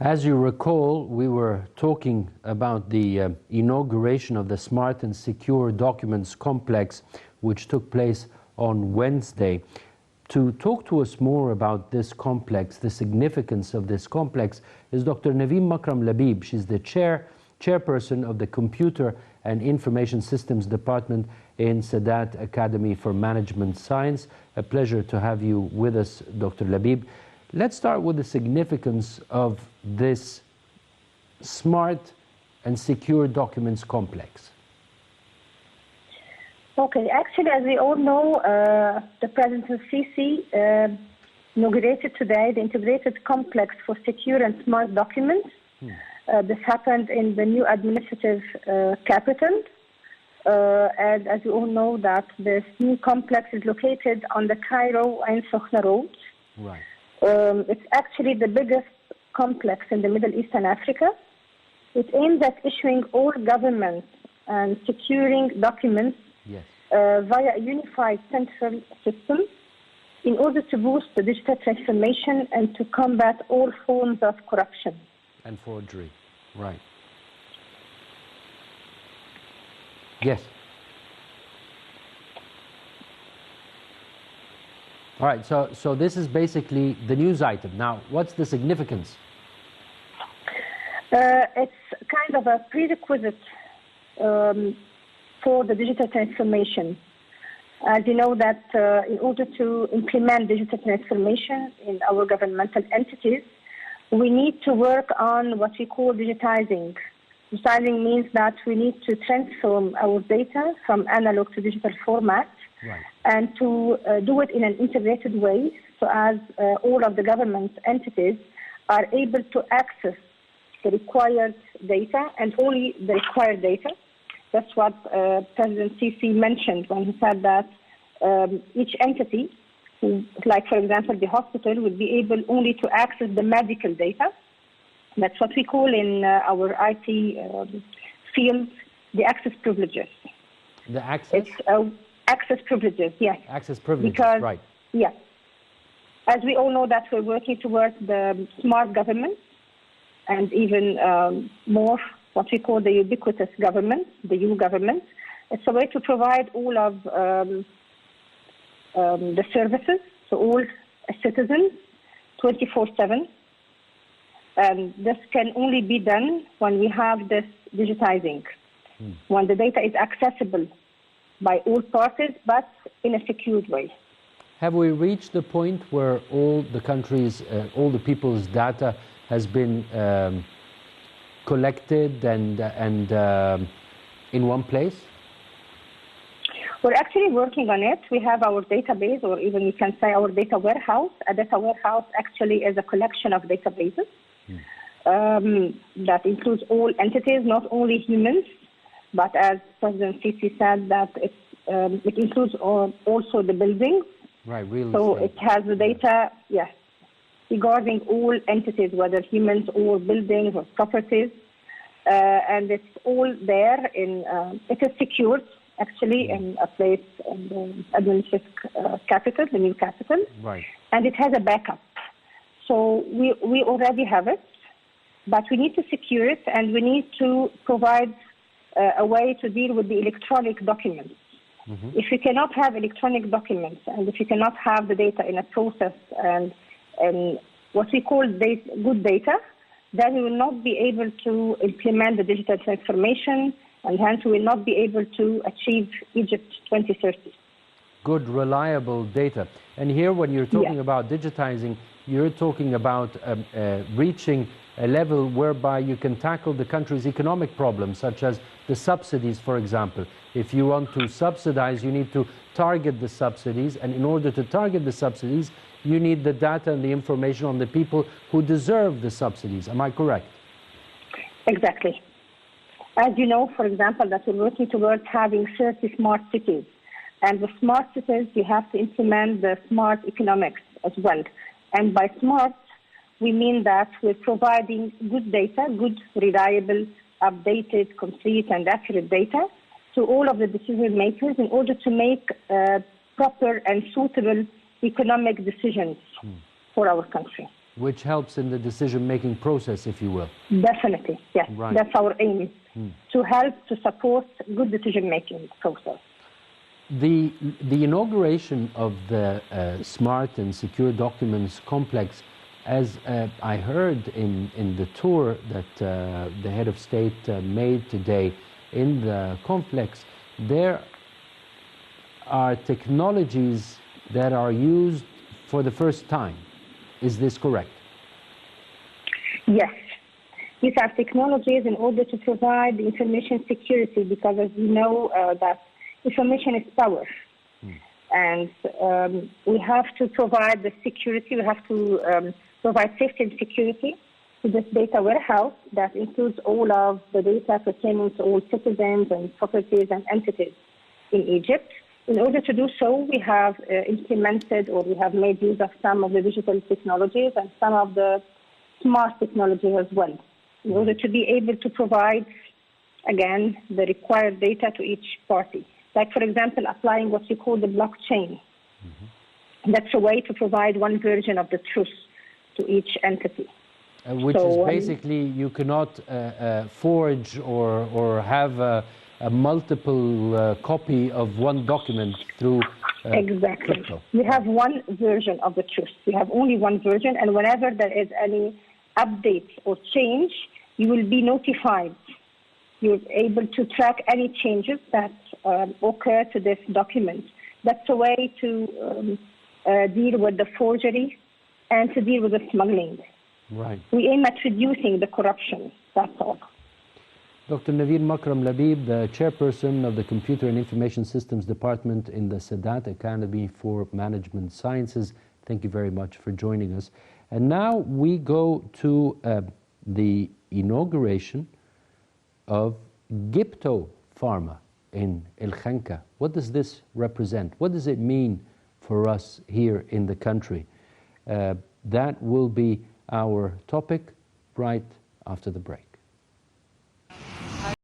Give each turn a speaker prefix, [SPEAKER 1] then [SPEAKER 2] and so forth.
[SPEAKER 1] As you recall, we were talking about the inauguration of the Smart and Secure Documents Complex, which took place on Wednesday. To talk to us more about this complex, the significance of this complex, is Dr. Nevine Makram. She's the chairperson of the Computer and Information Systems Department in Sadat Academy for Management Science. A pleasure to have you with us, Dr. Labib. Let's start with the significance of this Smart and Secure Documents Complex.
[SPEAKER 2] Okay, actually, as we all know, the President Sisi inaugurated today the Integrated Complex for Secure and Smart Documents. This happened in the new administrative capital. And as you all know, that this new complex is located on the Cairo and Sokhna Road.
[SPEAKER 1] Right.
[SPEAKER 2] It's actually the biggest complex in the Middle East and Africa. It aims at issuing all governments and securing documents via a unified central system in order to boost the digital transformation and to combat all forms of corruption.
[SPEAKER 1] And forgery, right. Yes. All right, so this is basically the news item. Now, what's the significance?
[SPEAKER 2] It's kind of a prerequisite for the digital transformation. As you know that in order to implement digital transformation in our governmental entities, we need to work on what we call digitizing. Digitizing means that we need to transform our data from analog to digital format.
[SPEAKER 1] Right.
[SPEAKER 2] And to do it in an integrated way so as all of the government entities are able to access the required data and only the required data. That's what President Sisi mentioned when he said that each entity, like for example the hospital, would be able only to access the medical data. That's what we call in our IT field the access privileges.
[SPEAKER 1] The access?
[SPEAKER 2] It's access privileges, yes.
[SPEAKER 1] Access privileges,
[SPEAKER 2] because,
[SPEAKER 1] right.
[SPEAKER 2] Yes. As we all know that we're working towards the smart government and even more what we call the ubiquitous government, the U government. It's a way to provide all of the services to all citizens 24/7. And this can only be done when we have this digitizing, when the data is accessible by all parties, but in a secured way.
[SPEAKER 1] Have we reached the point where all the countries, all the people's data has been collected and in one place?
[SPEAKER 2] We're actually working on it. We have our database, or even you can say our data warehouse. A data warehouse actually is a collection of databases that includes all entities, not only humans, but as President Sisi said, that it includes also the buildings.
[SPEAKER 1] Right, really.
[SPEAKER 2] So it has the data, yes, regarding all entities, whether humans or buildings or properties, and it's all there. It is secured, actually, in a place in the administrative capital, the new capital.
[SPEAKER 1] Right.
[SPEAKER 2] And it has a backup. So we already have it, but we need to secure it, and we need to provide a way to deal with the electronic documents. If you cannot have electronic documents, and if you cannot have the data in a process and what we call good data, then we will not be able to implement the digital transformation, and hence we will not be able to achieve Egypt 2030.
[SPEAKER 1] Good, reliable data. And here, when you're talking about digitizing, you're talking about reaching a level whereby you can tackle the country's economic problems, such as the subsidies, for example. If you want to subsidize, you need to target the subsidies, and in order to target the subsidies, you need the data and the information on the people who deserve the subsidies. Am I correct?
[SPEAKER 2] Exactly. As you know, for example, that we're working towards having 30 smart cities. And with smart cities, you have to implement the smart economics as well. And by smart, we mean that we're providing good data, good, reliable, updated, complete, and accurate data to all of the decision makers in order to make proper and suitable economic decisions for our country.
[SPEAKER 1] Which helps in the decision-making process, if you will.
[SPEAKER 2] Definitely, yes.
[SPEAKER 1] Right.
[SPEAKER 2] That's our aim, to help to support good decision-making process.
[SPEAKER 1] The inauguration of the Smart and Secure Documents Complex, as I heard in the tour that the head of state made today in the complex, there are technologies that are used for the first time. Is this correct?
[SPEAKER 2] Yes. These are technologies in order to provide the information security, because as you know that information is power. And we have to provide the security, we have to provide safety and security to this data warehouse that includes all of the data pertaining to all citizens and properties and entities in Egypt. In order to do so, we have implemented, or we have made use of some of the digital technologies and some of the smart technology as well, in order to be able to provide, again, the required data to each party. Like, for example, applying what you call the blockchain. That's a way to provide one version of the truth to each entity.
[SPEAKER 1] Which is basically, you cannot forge or have a multiple copy of one document through
[SPEAKER 2] exactly.
[SPEAKER 1] crypto.
[SPEAKER 2] You have one version of the truth. You have only one version, and whenever there is any update or change, you will be notified. You're able to track any changes that occur to this document. That's a way to deal with the forgery and to deal with the smuggling.
[SPEAKER 1] Right.
[SPEAKER 2] We aim at reducing the corruption, that's all.
[SPEAKER 1] Dr. Nevine Makram Labib, the chairperson of the Computer and Information Systems Department in the Sadat Academy for Management Sciences, thank you very much for joining us. And now we go to the inauguration of Gipto Pharma in El Khanka. What does this represent? What does it mean for us here in the country? That will be our topic right after the break.